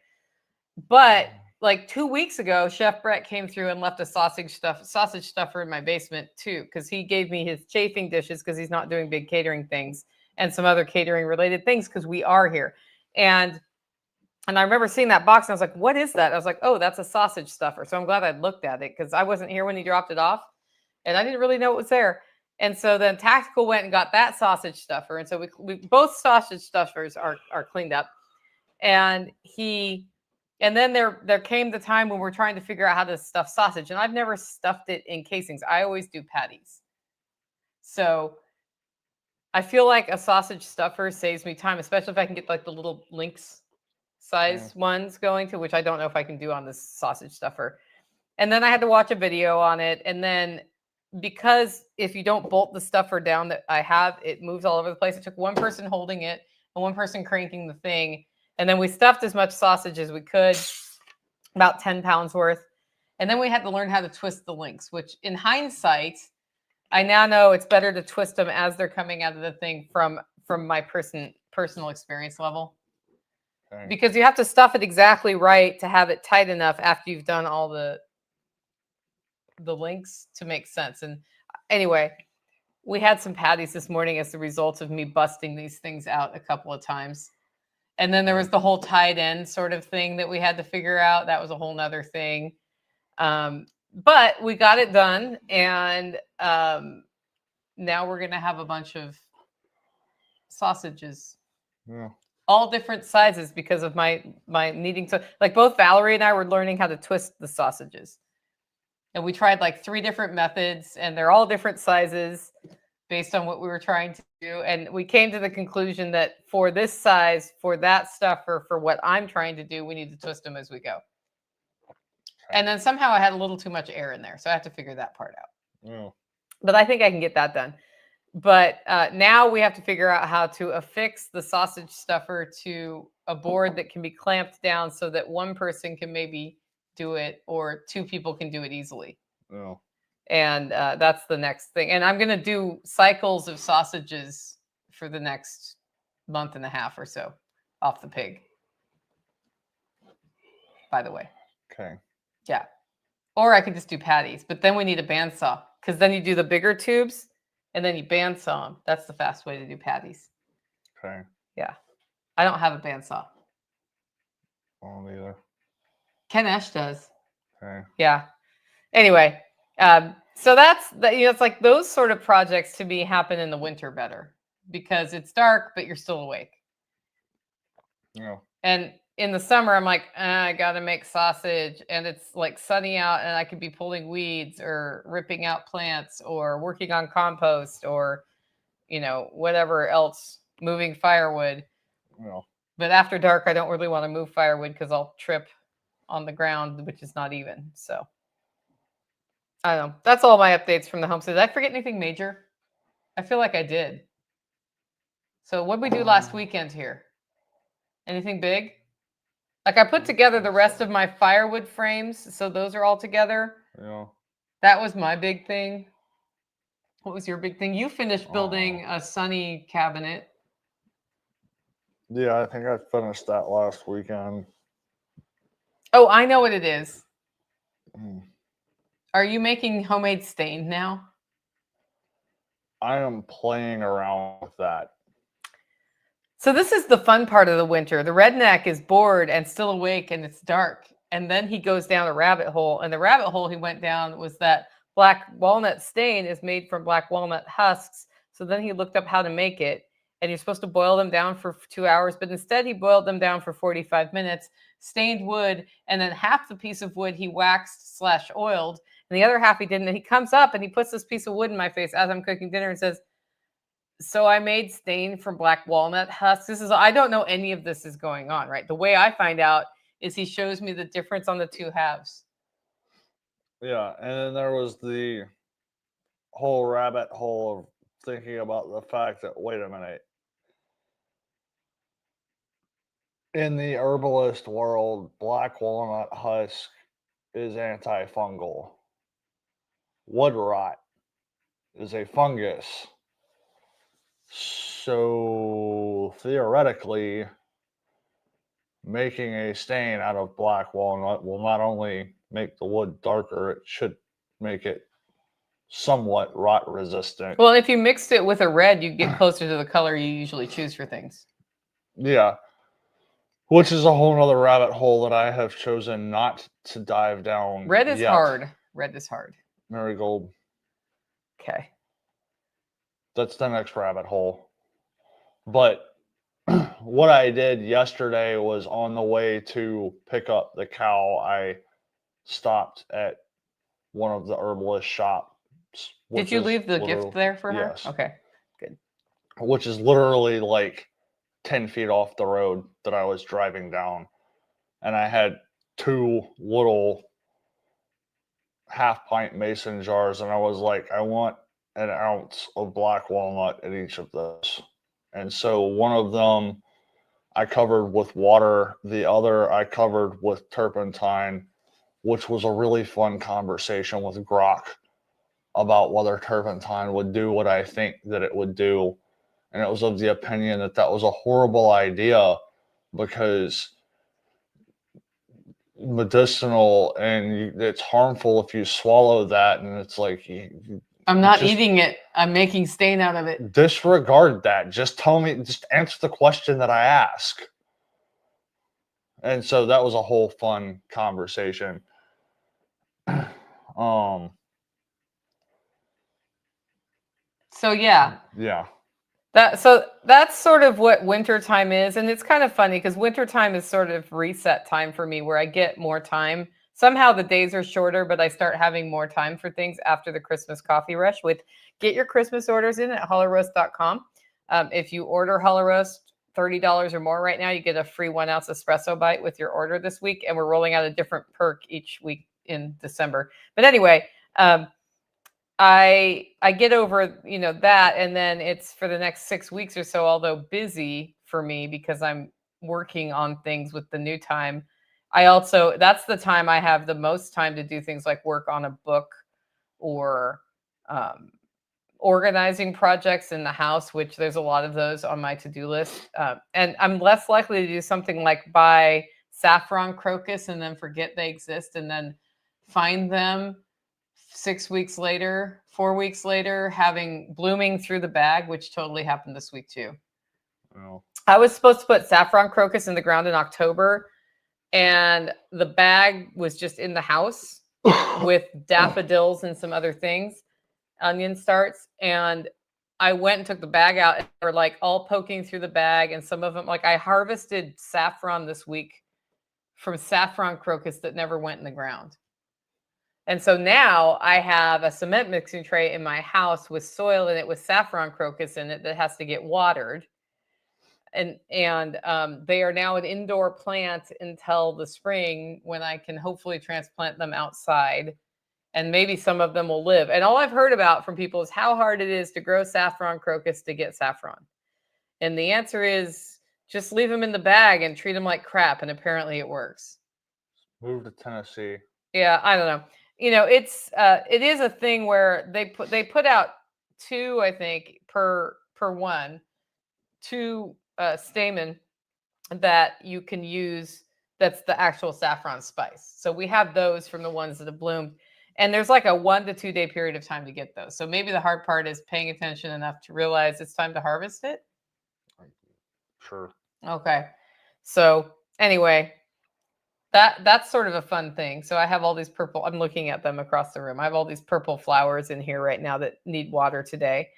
But like 2 weeks ago, Chef Brett came through and left a sausage stuffer in my basement too, because he gave me his chafing dishes because he's not doing big catering things and some other catering related things because we are here. And I remember seeing that box and I was like, what is that? I was like, oh, that's a sausage stuffer. So I'm glad I looked at it because I wasn't here when he dropped it off and I didn't really know what was there. And so then Tactical went and got that sausage stuffer. And so we both sausage stuffers are cleaned up. And then there came the time when we're trying to figure out how to stuff sausage. And I've never stuffed it in casings. I always do patties. So I feel like a sausage stuffer saves me time, especially if I can get like the little links size ones going to, which I don't know if I can do on this sausage stuffer. And then I had to watch a video on it. And then because if you don't bolt the stuffer down that I have, it moves all over the place. It took one person holding it and one person cranking the thing. And then we stuffed as much sausage as we could, about 10 pounds worth. And then we had to learn how to twist the links, which in hindsight, I now know it's better to twist them as they're coming out of the thing from my personal experience level. Okay. Because you have to stuff it exactly right to have it tight enough after you've done all the links to make sense. And anyway, we had some patties this morning as the result of me busting these things out a couple of times. And then there was the whole tied end sort of thing that we had to figure out. That was a whole nother thing. But we got it done. And now we're going to have a bunch of sausages. Yeah. All different sizes because of my needing to, like both Valerie and I were learning how to twist the sausages. And we tried like 3 different methods and they're all different sizes based on what we were trying to do. And we came to the conclusion that for this size, for that stuffer, for what I'm trying to do, we need to twist them as we go. Okay. And then somehow I had a little too much air in there. So I have to figure that part out. Yeah. But I think I can get that done. But now we have to figure out how to affix the sausage stuffer to a board that can be clamped down so that one person can maybe do it or 2 people can do it easily. Oh. And that's the next thing. And I'm going to do cycles of sausages for the next month and a half or so off the pig, by the way. Okay. Yeah. Or I could just do patties, but then we need a bandsaw because then you do the bigger tubes and then you bandsaw them. That's the fast way to do patties. Okay. Yeah. I don't have a bandsaw. I don't either. Ken Esch does. Okay. Yeah. Anyway, so that's it's like those sort of projects to me happen in the winter better because it's dark, but you're still awake. Yeah. And in the summer, I'm like, I gotta make sausage, and it's like sunny out, and I could be pulling weeds or ripping out plants or working on compost or, whatever else, moving firewood. Yeah. But after dark, I don't really want to move firewood because I'll trip on the ground, which is not even. So I don't know. That's all my updates from the homestead. Did I forget anything major? I feel like I did. So what did we do last weekend here? Anything big? Like I put together the rest of my firewood frames, so those are all together. Yeah. That was my big thing. What was your big thing? You finished building a sunny cabinet. Yeah, I think I finished that last weekend. Oh, I know what it is. Mm. Are you making homemade stain now? I am playing around with that. So this is the fun part of the winter. The redneck is bored and still awake, and it's dark. And then he goes down a rabbit hole. And the rabbit hole he went down was that black walnut stain is made from black walnut husks. So then he looked up how to make it. And you're supposed to boil them down for 2 hours. But instead, he boiled them down for 45 minutes, stained wood. And then half the piece of wood he waxed/oiled. And the other half he didn't. And he comes up and he puts this piece of wood in my face as I'm cooking dinner and says, so I made stain from black walnut husks. I don't know any of this is going on, right? The way I find out is he shows me the difference on the two halves. Yeah, and then there was the whole rabbit hole of thinking about the fact that, wait a minute, in the herbalist world, black walnut husk is antifungal. Wood rot is a fungus. So theoretically, making a stain out of black walnut will not only make the wood darker, it should make it somewhat rot resistant. Well, if you mixed it with a red, you get closer to the color you usually choose for things. Yeah. Which is a whole nother rabbit hole that I have chosen not to dive down. Red is yet. hard. Red is hard. Marigold. Okay. That's the next rabbit hole. But what I did yesterday was on the way to pick up the cow, I stopped at one of the herbalist shops. Did you leave the gift there for her? Yes. Okay, good. Which is literally like 10 feet off the road that I was driving down. And I had 2 little half-pint mason jars, and I was like, I want an ounce of black walnut in each of those. And so one of them I covered with water, the other I covered with turpentine, which was a really fun conversation with Grok about whether turpentine would do what I think that it would do. And it was of the opinion that that was a horrible idea because medicinal and it's harmful if you swallow that. And it's like, I'm not eating it. I'm making stain out of it. Disregard that. Just tell me, just answer the question that I ask. And so that was a whole fun conversation. So yeah. Yeah. That's sort of what wintertime is. And it's kind of funny because wintertime is sort of reset time for me where I get more time. Somehow the days are shorter, but I start having more time for things after the Christmas coffee rush with get your Christmas orders in at hollowroast.com. If you order Hollow Roast $30 or more right now, you get a free 1 ounce espresso bite with your order this week. And we're rolling out a different perk each week in December. But anyway, I get over, that. And then it's for the next 6 weeks or so, although busy for me because I'm working on things with the new time. That's the time I have the most time to do things like work on a book or organizing projects in the house, which there's a lot of those on my to-do list. And I'm less likely to do something like buy saffron crocus and then forget they exist and then find them 6 weeks later, 4 weeks later, having blooming through the bag, which totally happened this week too. Oh. I was supposed to put saffron crocus in the ground in October, and the bag was just in the house with daffodils and some other things, onion starts. And I went and took the bag out, and they were like all poking through the bag, and some of them, like I harvested saffron this week from saffron crocus that never went in the ground. And so now I have a cement mixing tray in my house with soil in it with saffron crocus in it that has to get watered. And they are now an indoor plant until the spring when I can hopefully transplant them outside. And maybe some of them will live. And all I've heard about from people is how hard it is to grow saffron crocus to get saffron. And the answer is just leave them in the bag and treat them like crap. And apparently it works. Move to Tennessee. Yeah, I don't know. It is a thing where they put out 2, I think, per one, 2 stamen that you can use. That's the actual saffron spice. So we have those from the ones that have bloomed. And there's like a 1 to 2 day period of time to get those. So maybe the hard part is paying attention enough to realize it's time to harvest it. Sure. Okay. So anyway, that's sort of a fun thing. So I have all these purple, I'm looking at them across the room. I have all these purple flowers in here right now that need water today.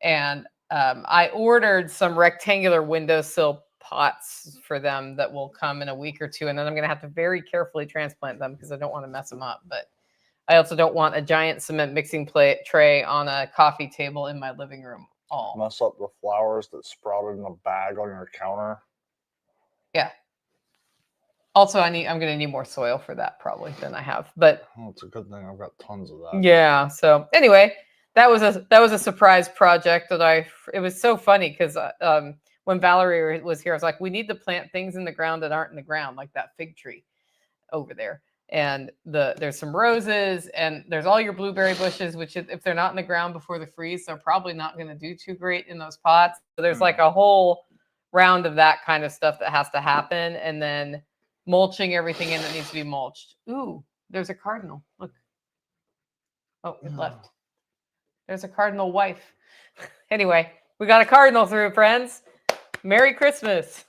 And I ordered some rectangular windowsill pots for them that will come in a week or 2. And then I'm going to have to very carefully transplant them because I don't want to mess them up. But I also don't want a giant cement mixing tray on a coffee table in my living room. Mess up the flowers that sprouted in a bag on your counter. Yeah. Also, I'm going to need more soil for that probably than I have. But it's a good thing I've got tons of that. Yeah. So anyway, that was a surprise project that it was so funny because when Valerie was here, I was like, we need to plant things in the ground that aren't in the ground, like that fig tree over there. And there's some roses and there's all your blueberry bushes, which if they're not in the ground before the freeze, they're probably not going to do too great in those pots. So there's like a whole round of that kind of stuff that has to happen. And then mulching everything in that needs to be mulched. Ooh, there's a cardinal. Look. Oh, it left. There's a cardinal wife. Anyway, we got a cardinal through, friends. Merry Christmas.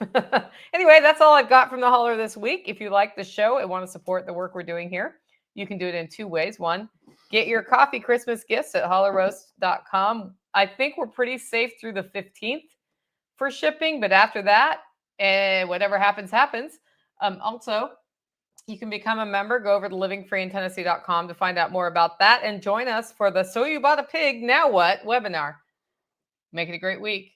Anyway, that's all I've got from the holler this week. If you like the show and want to support the work we're doing here, you can do it in 2 ways. One, get your coffee Christmas gifts at hollerroast.com. I think we're pretty safe through the 15th for shipping, but after that, whatever happens, happens. Also, you can become a member. Go over to livingfreeintennessee.com to find out more about that and join us for the So You Bought a Pig, Now What webinar. Make it a great week.